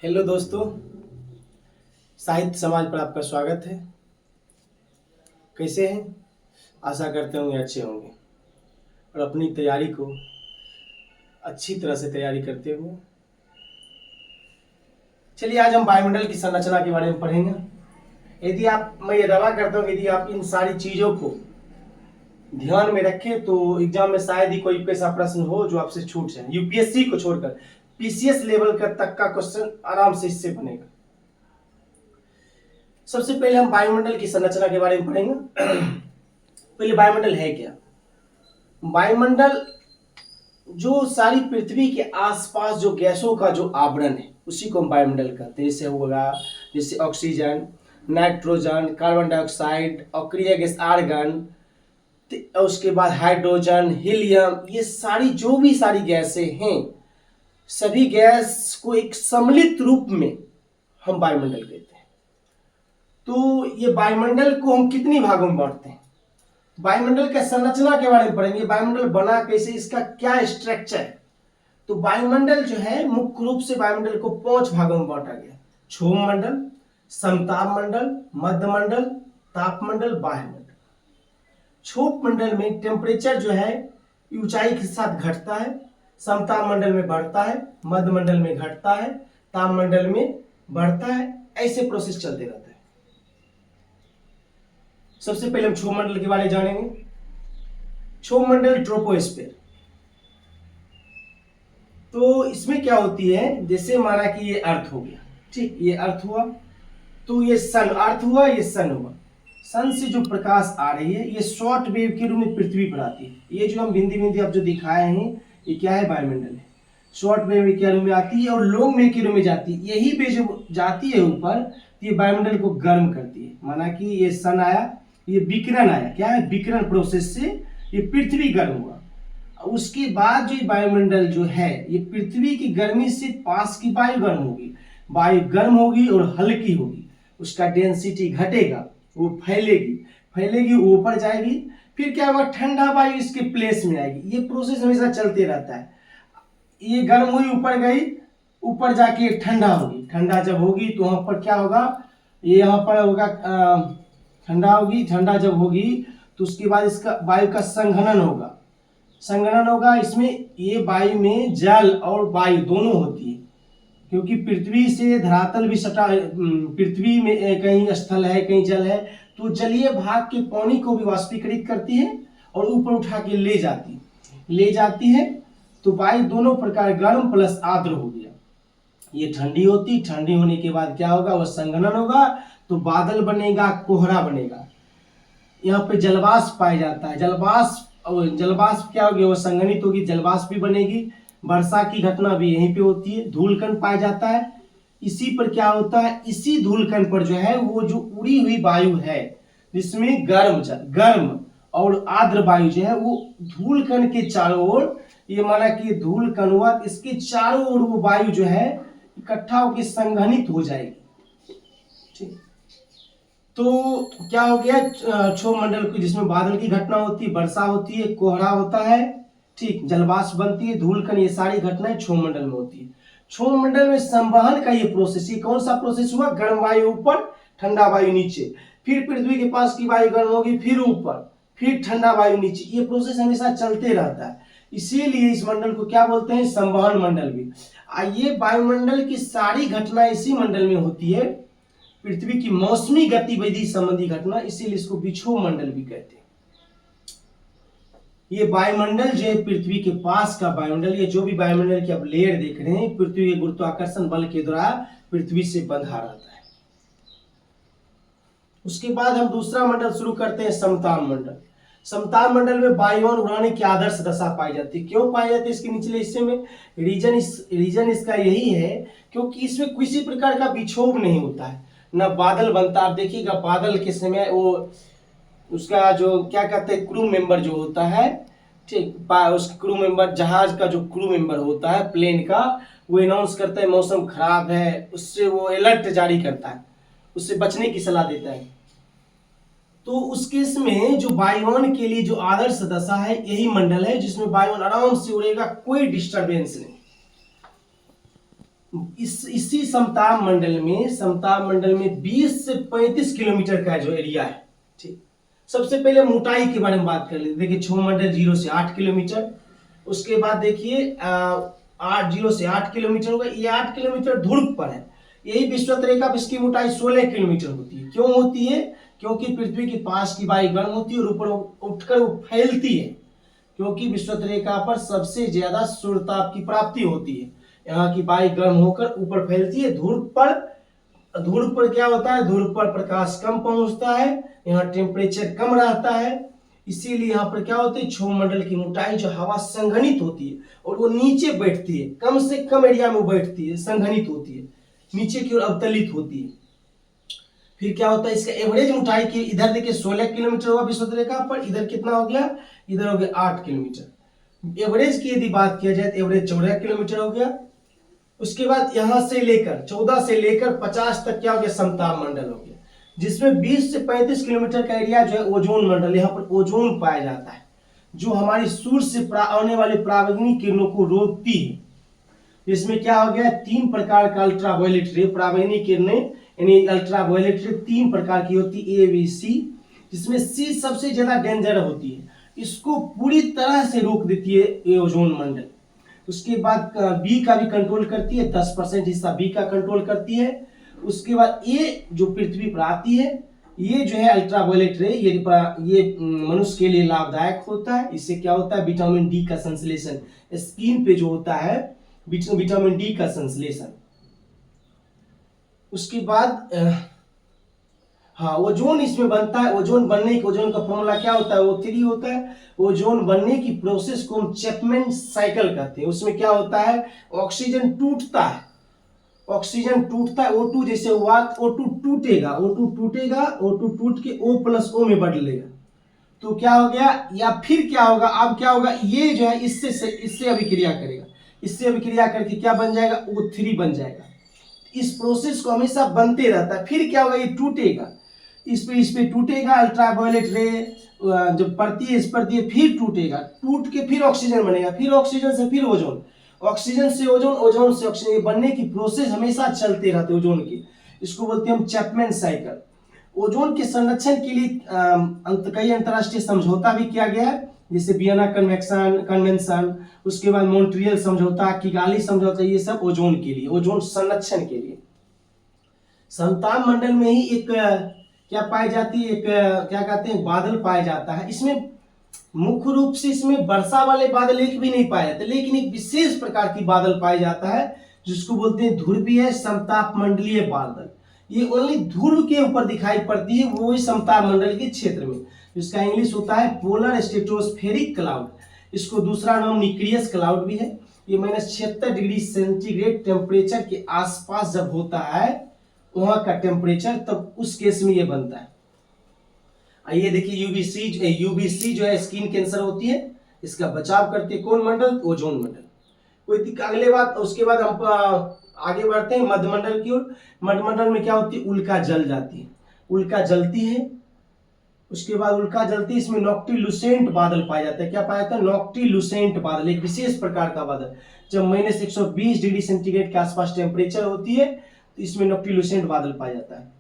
Hello दोस्तों, साहित्य समाज पर आपका स्वागत है। कैसे हैं? आशा करते होंगे अच्छे होंगे और अपनी तैयारी को अच्छी तरह से तैयारी करते हुए। चलिए आज हम वायुमंडल की संरचना के बारे में पढ़ेंगे। मैं ये दावा करता हूँ कि यदि आप इन सारी चीजों को ध्यान में रखें तो एग्जाम में शायद ही कोई ऐसा प्रश्न हो जो आपसे छूट जाए। यूपीएससी को छोड़कर पीसीएस लेवल का तक का क्वेश्चन आराम से इससे बनेगा। सबसे पहले हम वायुमंडल की संरचना के बारे में पढ़ेंगे। पहले वायुमंडल है क्या? वायुमंडल जो सारी पृथ्वी के आसपास जो गैसों का जो आवरण है उसी को हम वायुमंडल कहते हैं। जैसे होगा जैसे ऑक्सीजन, नाइट्रोजन, कार्बन डाइऑक्साइड, अक्रिय गैस आर्गन, उसके बाद हाइड्रोजन, हीलियम, ये सारी जो भी सारी गैसें हैं सभी गैस को एक सम्मिलित रूप में हम वायुमंडल कहते हैं। तो ये वायुमंडल को हम कितनी भागों में बांटते हैं? वायुमंडल का संरचना के बारे में पढ़ेंगे। वायुमंडल बना कैसे, इसका क्या स्ट्रक्चर है। तो वायुमंडल जो है मुख्य रूप से वायुमंडल को 5 भागों में बांटा गया। क्षोभ मंडल, समताप मंडल, मध्य मंडल, तापमंडल, वायुमंडल। क्षोभ मंडल में टेम्परेचर जो है ऊंचाई के साथ घटता है, समताप मंडल में बढ़ता है, मध्य मंडल में घटता है, तापमंडल में बढ़ता है। ऐसे प्रोसेस चलते रहता है। सबसे पहले हम क्षोभ मंडल के बारे में जानेंगे। क्षोभ मंडल ट्रोपोस्फीयर। तो इसमें क्या होती है, जैसे माना कि ये अर्थ हो गया, ठीक, ये अर्थ हुआ, तो ये सन, अर्थ हुआ, ये सन हुआ। सन से जो प्रकाश आ रही है ये शॉर्ट वेव के रूप में पृथ्वी पर आती है। ये जो हम बिंदी बिंदी आप जो दिखाए हैं ये क्या है? वायुमंडल है। शॉर्ट वेव के रूप में आती है और लॉन्ग वेव के रूप में जाती है। यही पे जो जाती है ऊपर तो ये वायुमंडल को गर्म करती है। माना कि ये सन आया, ये विकिरण आया, क्या है? विकिरण प्रोसेस से ये पृथ्वी गर्म हुआ। उसके बाद जो वायुमंडल जो है ये पृथ्वी की गर्मी से पास की वायु गर्म होगी, वायु गर्म होगी और हल्की होगी, उसका डेंसिटी घटेगा, वो फैलेगी, फैलेगी ऊपर जाएगी, फिर क्या होगा? ठंडा वायु इसके प्लेस में आएगी। ये प्रोसेस हमेशा चलते रहता है। ये गर्म हुई, ऊपर गई, ऊपर जाके ठंडा होगी, ठंडा जब होगी तो वहां पर क्या होगा? ये यहाँ पर होगा ठंडा होगी, ठंडा जब होगी तो उसके बाद इसका वायु का संघनन होगा, संघनन होगा। इसमें ये वायु में जल और वायु दोनों होती है, क्योंकि पृथ्वी से धरातल भी सटा, पृथ्वी में कहीं स्थल है कहीं जल है, तो जलीय भाग के पानी को भी वाष्पीकृत करती है और ऊपर उठा के ले जाती है। तो वायु दोनों प्रकार गर्म प्लस आर्द्र हो गया। ये ठंडी होती, ठंडी होने के बाद क्या होगा? वह संघनन होगा तो बादल बनेगा, कोहरा बनेगा। यहाँ पे जलवाष्प पाया जाता है। जलवाष्प क्या होगी? वो संघनित होगी, जलवाष्प भी बनेगी। वर्षा की घटना भी यहीं पे होती है। धूलकण पाया जाता है। इसी पर क्या होता है? इसी धूलकण पर जो है वो जो उड़ी हुई वायु है जिसमें गर्म और आर्द्र वायु जो है वो धूलकण के चारों ओर, ये माना कि धूलकण हुआ, इसके चारों ओर वो वायु जो है इकट्ठा होकर संघनित हो जाएगी। ठीक, तो क्या हो गया? क्षोभ मंडल की जिसमें बादल की घटना होती है, वर्षा होती है, कोहरा होता है, ठीक, जलवाष्प बनती है, धूलकण, ये सारी घटनाएं क्षोभ मंडल में होती है। क्षोभ मंडल में संवहन का ये प्रोसेस, ये कौन सा प्रोसेस हुआ? गर्म वायु ऊपर, ठंडा वायु नीचे, फिर पृथ्वी के पास की वायु गर्म होगी, फिर ऊपर, फिर ठंडा वायु नीचे। ये प्रोसेस हमेशा चलते रहता है। इसीलिए इस मंडल को क्या बोलते हैं? संवहन मंडल भी। ये वायुमंडल की सारी घटनाएं इसी मंडल में होती है, पृथ्वी की मौसमी गतिविधि संबंधी घटना, इसीलिए इसको विक्षोभ मंडल भी कहते हैं। ये वायुमंडल जो है पृथ्वी के पास का वायुमंडल, ये जो भी वायुमंडल की आप लेयर देख रहे हैं पृथ्वी के गुरुत्वाकर्षण बल के द्वारा पृथ्वी से बंधा रहता है। उसके बाद हम दूसरा मंडल शुरू करते हैं, समताप मंडल। समताप मंडल में वायुयान उड़ाने की आदर्श दशा पाई जाती है। क्यों पाई जाती है? इसके निचले हिस्से में रीजन इसका यही है क्योंकि इसमें किसी प्रकार का विक्षोभ नहीं होता है, न बादल बनता। आप देखिएगा बादल के समय वो उसका जो क्या कहते हैं क्रू मेंबर जो होता है, ठीक, उस क्रू मेंबर, जहाज का जो क्रू मेंबर होता है प्लेन का, वो अनाउंस करता है मौसम खराब है, उससे वो अलर्ट जारी करता है, उससे बचने की सलाह देता है। तो उस केस में जो वायुयान के लिए जो आदर्श दशा है यही मंडल है जिसमें वायुयान आराम से उड़ेगा, कोई डिस्टरबेंस नहीं। इसी समताप मंडल में 20 से 35 किलोमीटर का जो एरिया है। ठीक, सबसे पहले मोटाई के बारे में बात कर लेते। देखिए क्षोभ मंडल 0 से 8 किलोमीटर, उसके बाद देखिए 0 से 8 किलोमीटर होगा, ये 8 किलोमीटर ध्रुव पर है। यही विषुवत रेखा पर इसकी मोटाई 16 किलोमीटर होती है। क्यों होती है? क्योंकि पृथ्वी के पास की वायु गर्म होती है और ऊपर उठकर वो फैलती है, क्योंकि विषुवत रेखा पर सबसे ज्यादा सूर्य ताप की प्राप्ति होती है। यहाँ की वायु गर्म होकर ऊपर फैलती है। ध्रुव पर क्या होता है? ध्रुव पर प्रकाश कम पहुंचता है, यहाँ टेम्परेचर कम रहता है, इसीलिए यहाँ पर क्या होती है, क्षोभ मंडल की मोटाई जो हवा संघनित होती है और वो नीचे बैठती है, कम से कम एरिया में बैठती है, संघनित होती है, नीचे की ओर अवतलित होती है। फिर क्या होता है, इसका एवरेज मोटाई की इधर देखिए 16 किलोमीटर होगा विषुवत रेखा पर, इधर कितना हो गया, इधर हो गया 8 किलोमीटर। एवरेज की यदि बात किया जाए तो एवरेज 14 किलोमीटर हो गया। उसके बाद यहां से लेकर 14 से लेकर 50 तक क्या हो गया, समताप मंडल हो गया, जिसमें 20 से 35 किलोमीटर का एरिया जो है ओजोन मंडल। यहाँ पर ओजोन पाया जाता है जो हमारी सूर्य से आने वाले पराबैंगनी किरणों को रोकती है। इसमें क्या हो गया, 3 प्रकार का अल्ट्रावायलेट रे, पराबैंगनी किरणें यानी अल्ट्रावायलेट रे 3 प्रकार की होती है, A, B, C, जिसमें C सबसे ज्यादा डेंजर होती है, इसको पूरी तरह से रोक देती है ये ओजोन मंडल। उसके बाद बी का भी कंट्रोल करती है, 10% हिस्सा बी का कंट्रोल करती है। उसके बाद ये जो पृथ्वी पर आती है, ये जो है अल्ट्रावायलेट रे, ये मनुष्य के लिए लाभदायक होता है। इससे क्या होता है, विटामिन डी का संश्लेषण, स्किन पे जो होता है विटामिन डी का संश्लेषण। उसके बाद हाँ, ओजोन इसमें बनता है। ओजोन का फॉर्मूला क्या होता है, O3 होता है। ओजोन बनने की प्रोसेस को हम चैपमैन साइकिल कहते हैं। उसमें क्या होता है, ऑक्सीजन टूटता है, O2 जैसे हुआ, O2 टूटेगा, O2 टूट के O+O में बदलेगा, तो क्या हो गया, या फिर क्या होगा, अब क्या होगा, ये जो है इससे अभिक्रिया करेगा, इससे अभिक्रिया करके क्या बन जाएगा, O3 बन जाएगा। इस प्रोसेस को हमेशा बनते रहता है। फिर क्या होगा, ये टूटेगा, इस पे टूटेगा, अल्ट्रावायलेट रे जब पड़ती है, इस पड़ती है, फिर टूटेगा, टूट के फिर ऑक्सीजन बनेगा, फिर ऑक्सीजन से फिर ओजोन, ऑक्सीजन से ओजोन, ओजोन से ऑक्सीजन, ये बनने की प्रोसेस हमेशा चलते रहते हैं ओजोन की। इसको बोलते हैं हम चैपमैन साइकिल। ओजोन के संरक्षण के लिए कई अंतर्राष्ट्रीय समझौता भी किया गया है, जैसे वियना कन्वेंशन, उसके बाद मॉन्ट्रियल समझौता, किगाली समझौता, ये सब ओजोन के लिए, ओजोन संरक्षण के लिए। समताप मंडल में ही एक क्या पाई जाती है, एक क्या कहते हैं, बादल पाया जाता है। इसमें मुख्य रूप से इसमें वर्षा वाले बादल एक भी नहीं पाए जाते, लेकिन एक विशेष प्रकार की बादल पाया जाता है जिसको बोलते हैं ध्रुवीय समताप मंडलीय बादल। ये ओनली ध्रुव के ऊपर दिखाई पड़ती है, वो समताप मंडल के क्षेत्र में। इसका इंग्लिश होता है पोलर स्ट्रेटोस्फेरिक क्लाउड, इसको दूसरा नाम न्यूक्लियस क्लाउड भी है। ये -76 डिग्री सेंटीग्रेड टेम्परेचर के आसपास जब होता है वहां का टेम्परेचर, तब उस केस में ये बनता है। आइए देखिए, यूवीसी जो है स्किन कैंसर होती है, इसका बचाव करते हैं कौन मंडल, ओजोन मंडल। कोई अगले बात, उसके बाद हम आगे बढ़ते हैं मध्यमंडल की ओर। मध्यमंडल में क्या होती है, उल्का जल जाती है, उल्का जलती है। उसके बाद उल्का जलती है, इसमें नॉक्टिलुसेंट बादल पाया जाता है। क्या पाया जाता है, नॉक्टिलुसेंट बादल, एक विशेष प्रकार का बादल। जब -120 डिग्री सेंटीग्रेड के आसपास टेम्परेचर होती है तो इसमें नॉक्टिलुसेंट बादल पाया जाता है।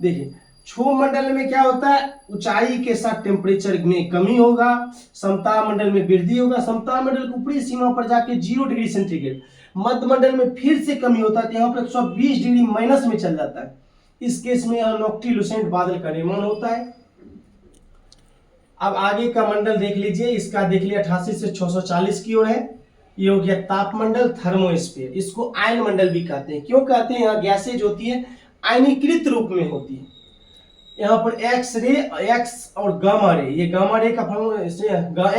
देखिए क्षोभ मंडल में क्या होता है, ऊंचाई के साथ टेम्परेचर में कमी होगा, समताप मंडल में वृद्धि होगा। समताप मंडल की ऊपरी सीमा पर जाके 0 डिग्री सेंटीग्रेड, मध्य मंडल में फिर से कमी होता है, यहाँ पर 120 डिग्री माइनस में चल जाता है। इस केस में यहाँ नॉक्टिलुसेंट बादल का निर्माण होता है। अब आगे का मंडल देख लीजिए, इसका देख लिया 88 से 640 की ओर है। ये हो गया तापमंडल, थर्मोस्फीयर, इसको आयन मंडल भी कहते हैं। क्यों कहते हैं, यहाँ गैसेज होती है आयनीकृत रूप में होती है। यहाँ पर एक्स और गामा रे, ये गामा रे का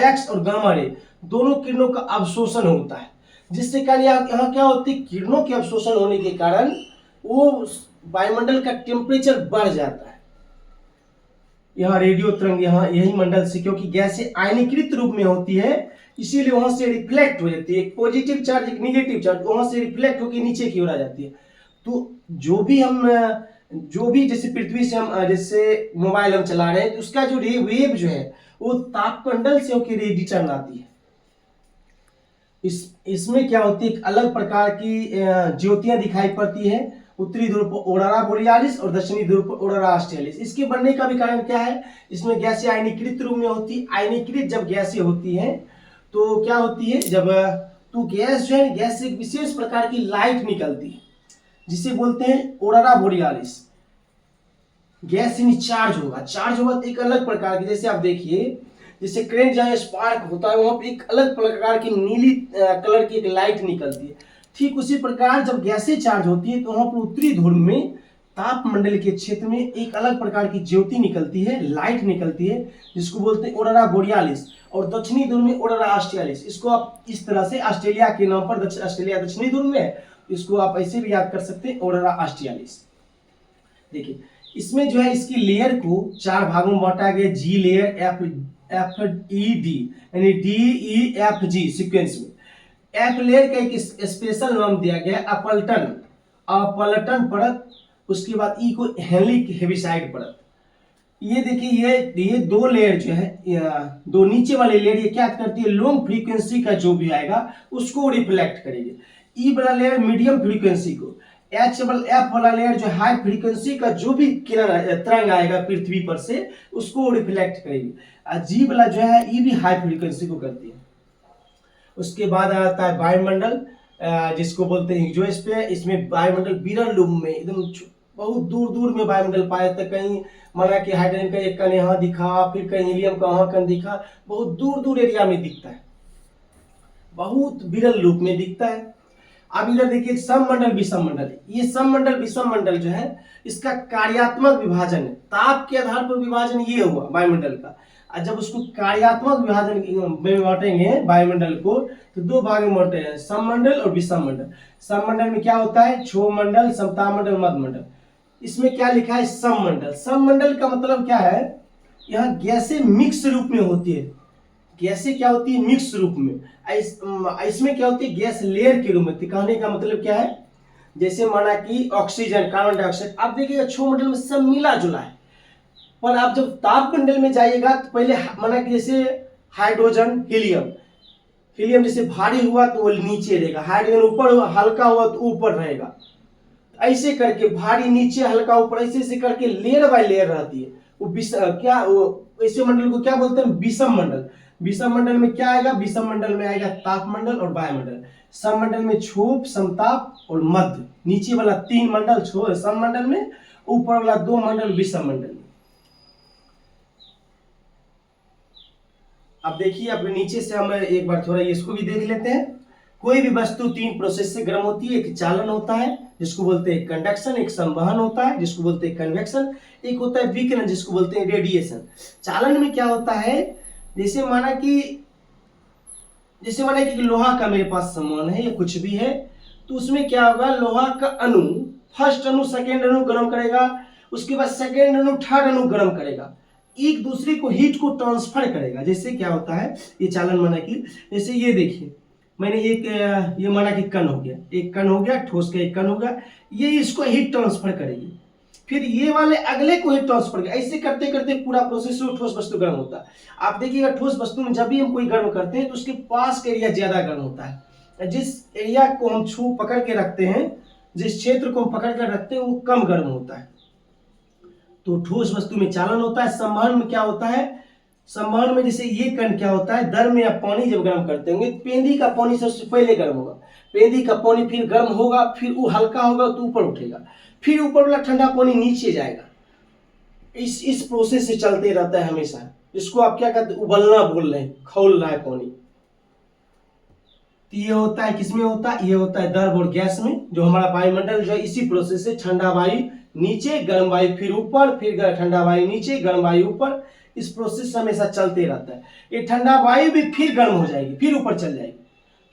एक्स और गामा रे दोनों किरणों का अवशोषण होता है, जिससे कारण यहाँ क्या होती है, किरणों के अवशोषण होने के कारण वो वायुमंडल का टेम्परेचर बढ़ जाता है। यहाँ रेडियो तरंग, यहाँ यही मंडल से, क्योंकि गैसें आयनीकृत रूप में होती है, इसीलिए वहां से रिफ्लेक्ट हो जाती है, एक पॉजिटिव चार्ज एक निगेटिव चार्ज वहां से रिफ्लेक्ट होकर नीचे की ओर आ जाती है। तो जो भी जैसे पृथ्वी से हम जैसे मोबाइल हम चला रहे हैं तो उसका जो वेव जो है वो तापमंडल से होकर रिटर्न आती है। इसमें क्या होती है, एक अलग प्रकार की ज्योतियां दिखाई पड़ती है। उत्तरी ध्रुव पर ऑरोरा बोरियालिस और दक्षिणी ध्रुव पर ऑरोरा ऑस्ट्रेलिस। इसके बनने का भी कारण क्या है, इसमें गैसें आयनीकृत रूप में होती है। आयनीकृत जब गैसें होती हैं तो क्या होती है, जब तो गैस जो है, गैस से एक विशेष प्रकार की लाइट निकलती है जिसे बोलते हैं ऑरोरा बोरियालिस। गैस यानी चार्ज होगा, चार्ज होगा तो एक अलग प्रकार की, जैसे आप देखिए, जैसे करेंट जहाँ स्पार्क होता है वहां पर एक अलग प्रकार की नीली कलर की एक लाइट निकलती है। ठीक उसी प्रकार जब गैसें चार्ज होती है तो वहां पर उत्तरी ध्रुव में तापमंडल के क्षेत्र में एक अलग प्रकार की ज्योति निकलती है, लाइट निकलती है, जिसको बोलते हैं ऑरोरा बोरियालिस। और दक्षिणी ध्रुव में ऑरोरा ऑस्ट्रेलिस। इसको आप इस तरह से ऑस्ट्रेलिया के नाम पर, ऑस्ट्रेलिया दक्षिणी ध्रुव में है, इसको आप ऐसे भी याद कर सकते हैं, ऑरोरा ऑस्ट्रेलिस। देखिए इसमें जो है, इसकी लेयर को 4 भागों में बांटा गया। जी लेयर, एफ ई डी, यानी D E F G sequence में। एफ लेयर का एक स्पेशल नाम दिया गया अपल्टन, अपलटन परत। उसके बाद ई को हेलिक हेविसाइड परत। ये देखिए, ये 2 लेयर जो है, दो नीचे वाली लेयर, ये क्या करती है, लोग फ्रीक्वेंसी का जो भी आएगा उसको रिफ्लेक्ट करेगी। ई वाला लेयर मीडियम फ्रीक्वेंसी को, एफ वाला लेयर जो हाई फ्रीक्वेंसी का जो भी किरण तरंग आएगा पृथ्वी पर से उसको रिफ्लेक्ट करेगी। जी वाला जो है, ई भी हाई फ्रीक्वेंसी को करती है। उसके बाद आता है वायुमंडल, जिसको बोलते हैं एक्सोस्फीयर। इसमें वायुमंडल विरल रूप में, एकदम बहुत दूर दूर में वायुमंडल पाया जाता है। कहीं माना कि हाइड्रोजन का एक कण यहाँ दिखा, फिर कहीं हीलियम का वहां कण दिखा, बहुत दूर दूर एरिया में दिखता है, बहुत विरल रूप में दिखता है। अब इधर देखिए सममंडल विषममंडल। ये सममंडल विषममंडल जो है, इसका कार्यात्मक विभाजन है, ताप के आधार पर विभाजन ये हुआ वायुमंडल का। और जब उसको कार्यात्मक विभाजन में बांटेंगे वायुमंडल को, तो 2 भाग में बांटे हैं, सममंडल और विषममंडल। सममंडल में क्या होता है, क्षोभमंडल, समतापमंडल, मध्यमंडल। इसमें क्या लिखा है, सममंडल। सममंडल का मतलब क्या है, यहाँ गैसें मिक्स रूप में होती है। गैसें क्या होती है, मिक्स रूप में। इसमें क्या होती है, गैस लेयर के रूप में। कहने का मतलब क्या है, जैसे माना कि ऑक्सीजन, कार्बन डाइऑक्साइड, आप देखिएगा क्षोभमंडल में सब मिला जुला है। पर आप जब तापमंडल में जाइएगा तो पहले माना कि जैसे हाइड्रोजन, हीलियम, हीलियम जैसे भारी हुआ तो वो नीचे रहेगा, हाइड्रोजन ऊपर हुआ, हल्का हुआ तो ऊपर रहेगा। ऐसे करके भारी नीचे, हल्का ऊपर, ऐसे ऐसे करके लेयर बाय लेयर रहती है। वो ऐसे मंडल को क्या बोलते हैं, विषम मंडल। विषम मंडल में क्या आएगा, विषम मंडल में आएगा तापमंडल और वायुमंडल। सममंडल में क्षोभ, समताप और मध्य। नीचे वाला 3 मंडल सममंडल में, ऊपर वाला 2 मंडल विषम मंडल में। अब देखिए, अपने नीचे से हम एक बार थोड़ा इसको भी देख लेते हैं। कोई भी वस्तु 3 प्रोसेस से गर्म होती है। एक चालन होता है जिसको बोलते हैं कंडक्शन, एक संवहन होता है जिसको बोलते हैं कन्वेक्शन, एक होता है विकिरण जिसको बोलते हैं रेडिएशन। चालन में क्या होता है, जैसे माना कि लोहा का मेरे पास सामान है या कुछ भी है, तो उसमें क्या होगा, लोहा का अणु, फर्स्ट अणु सेकेंड अणु गर्म करेगा, उसके बाद सेकेंड अणु थर्ड अणु गर्म करेगा, एक दूसरे को हीट को ट्रांसफर करेगा। जैसे क्या होता है, ये चालन माना कि, जैसे ये देखिए, मैंने ये माना कि कण हो गया, एक कण हो गया, ठोस का एक कण हो गया, ये इसको हीट ट्रांसफर करेगी, फिर ये वाले अगले को हीट ट्रांसफर करेगा। ऐसे करते करते पूरा प्रोसेस में ठोस वस्तु गर्म होता है। आप देखिएगा, ठोस वस्तु में जब भी हम कोई गर्म करते हैं तो उसके पास का एरिया ज्यादा गर्म होता है। जिस एरिया को हम पकड़ के रखते हैं, जिस क्षेत्र को हम पकड़ कर रखते हैं, वो कम गर्म होता है। तो ठोस वस्तु में चालन होता है। संवहन में क्या होता है, संवहन में जैसे ये कण क्या होता है, दर में आप पानी जब गर्म करते होंगे, पेंदी का पानी सबसे पहले गर्म होगा, पेंदी का पानी फिर गर्म होगा, फिर वो हल्का होगा तो ऊपर उठेगा, फिर ऊपर वाला ठंडा पानी नीचे जाएगा। इस प्रोसेस से चलते रहता है हमेशा। इसको आप क्या कहते हैं, उबलना बोल रहे हैं, खौल रहा है पानी। तो ये होता है, किसमें होता है, ये होता है द्रव और गैस में। जो हमारा वायुमंडल जो है, इसी प्रोसेस से ठंडा वायु नीचे, गर्म वायु फिर ऊपर, फिर ठंडा वायु नीचे, गर्म वायु ऊपर, इस प्रोसेस हमेशा चलते रहता है। ये ठंडा वायु भी फिर गर्म हो जाएगी, फिर ऊपर चल जाएगी,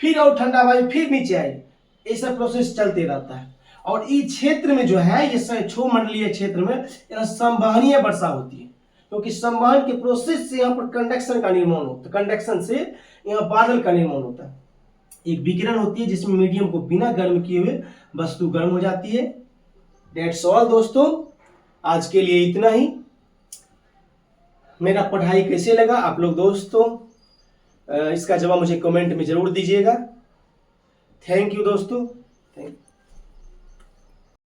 फिर और ठंडा वायु फिर नीचे आएगी। ऐसा प्रोसेस चलते रहता है। और इस क्षेत्र में जो है, ये क्षोभमंडलीय क्षेत्र में यहाँ संवहनीय वर्षा होती है, क्योंकि संवहन के प्रोसेस से यहाँ पर कंडक्शन का निर्माण होता है, कंडक्शन से यहाँ बादल का निर्माण होता है। एक विकिरण होती है जिसमें मीडियम को बिना गर्म किए हुए वस्तु गर्म हो जाती है। दैट्स ऑल दोस्तों, आज के लिए इतना ही। मेरा पढ़ाई कैसे लगा आप लोग दोस्तों, इसका जवाब मुझे कमेंट में जरूर दीजिएगा। थैंक यू दोस्तों, थैंक यू।